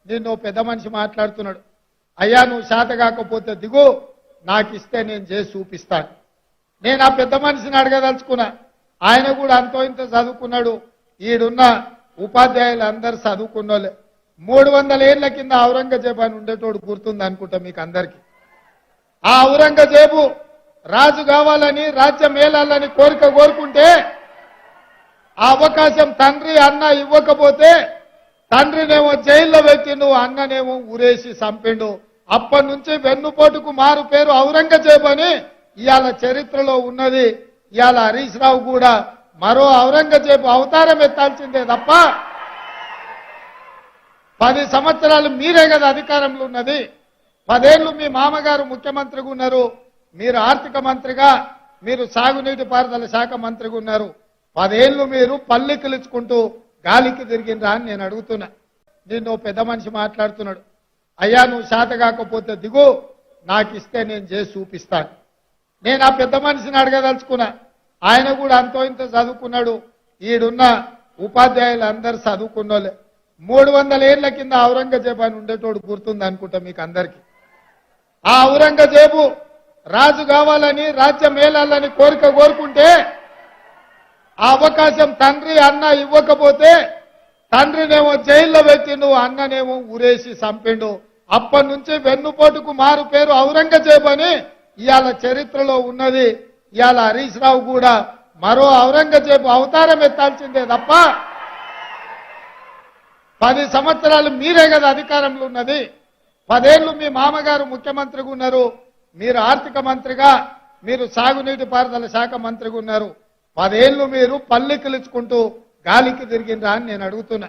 నిన్ను పెద్ద మనిషి మాట్లాడుతున్నాడు. అయ్యా నువ్వు శాత కాకపోతే దిగు, నాకు ఇస్తే నేను చేసి చూపిస్తాను. నేను ఆ పెద్ద మనిషిని అడగదలుచుకున్నా. ఆయన కూడా అంతో ఇంత చదువుకున్నాడు. ఈడున్న ఉపాధ్యాయులు అందరు చదువుకున్నోళ్ళే. 300 ఏళ్ల కింద ఔరంగజేబు అని ఉండేటోడు గుర్తుంది అనుకుంటా మీకు అందరికీ. ఆ ఔరంగజేబు రాజు కావాలని రాజ్యం ఏలాలని కోరుకుంటే ఆ అవకాశం తండ్రి అన్న ఇవ్వకపోతే తండ్రినేమో జైల్లో పెట్టిండు, అన్ననేమో ఊరేసి చంపిండు. అప్పటి నుంచి వెన్నుపోటుకు మారు పేరు ఔరంగజేబు అని ఇవాళ చరిత్రలో ఉన్నది. ఇవాళ హరీష్ రావు కూడా మరో ఔరంగజేబు అవతారం ఎత్తాల్సిందే తప్ప 10 సంవత్సరాలు మీరే కదా అధికారంలో ఉన్నది. 10 ఏళ్లు మీ మామగారు ముఖ్యమంత్రిగా ఉన్నారు, మీరు ఆర్థిక మంత్రిగా, మీరు సాగునీటి పారుదల శాఖ మంత్రిగా ఉన్నారు. 10 ఏళ్లు మీరు పల్లికిలుచుకుంటూ గాలికి తిరిగినరా అని నేను అడుగుతున్నా. నిన్ను పెద్ద మనిషి మాట్లాడుతున్నాడు. అయ్యా నువ్వు శాత కాకపోతే దిగు, నాకు ఇస్తే నేను చేసి చూపిస్తాను. నేను ఆ పెద్ద మనిషిని అడగదలుచుకున్నా. ఆయన కూడా అంతో ఇంత చదువుకున్నాడు. ఈడున్న ఉపాధ్యాయులు అందరు చదువుకున్నోళ్ళే. 300 ఏళ్ల కింద ఔరంగజేబు అని ఉండేటోడు గుర్తుంది అనుకుంటా మీకు అందరికీ. ఆ ఔరంగజేబు రాజు కావాలని రాజ్యం ఏలాలని కోరుకుంటే ఆ అవకాశం తండ్రి అన్న ఇవ్వకపోతే తండ్రినేమో జైల్లో పెట్టిండు, అన్ననేమో ఊరేసి చంపిండు. అప్పటి నుంచి వెన్నుపోటుకు మారు పేరు ఔరంగజేబు అని ఇవాళ చరిత్రలో ఉన్నది. ఇవాళ హరీష్ రావు కూడా మరో ఔరంగజేబు అవతారం ఎత్తాల్సిందే తప్ప 10 సంవత్సరాలు మీరే కదా అధికారంలో ఉన్నది. 10 ఏళ్లు మీ మామగారు ముఖ్యమంత్రిగా ఉన్నారు, మీరు ఆర్థిక మంత్రిగా, మీరు సాగునీటి పారుదల శాఖ మంత్రిగా ఉన్నారు. 10 ఏళ్లు మీరు పల్లికిలుచుకుంటూ గాలికి తిరిగినరా అని నేను అడుగుతున్నా.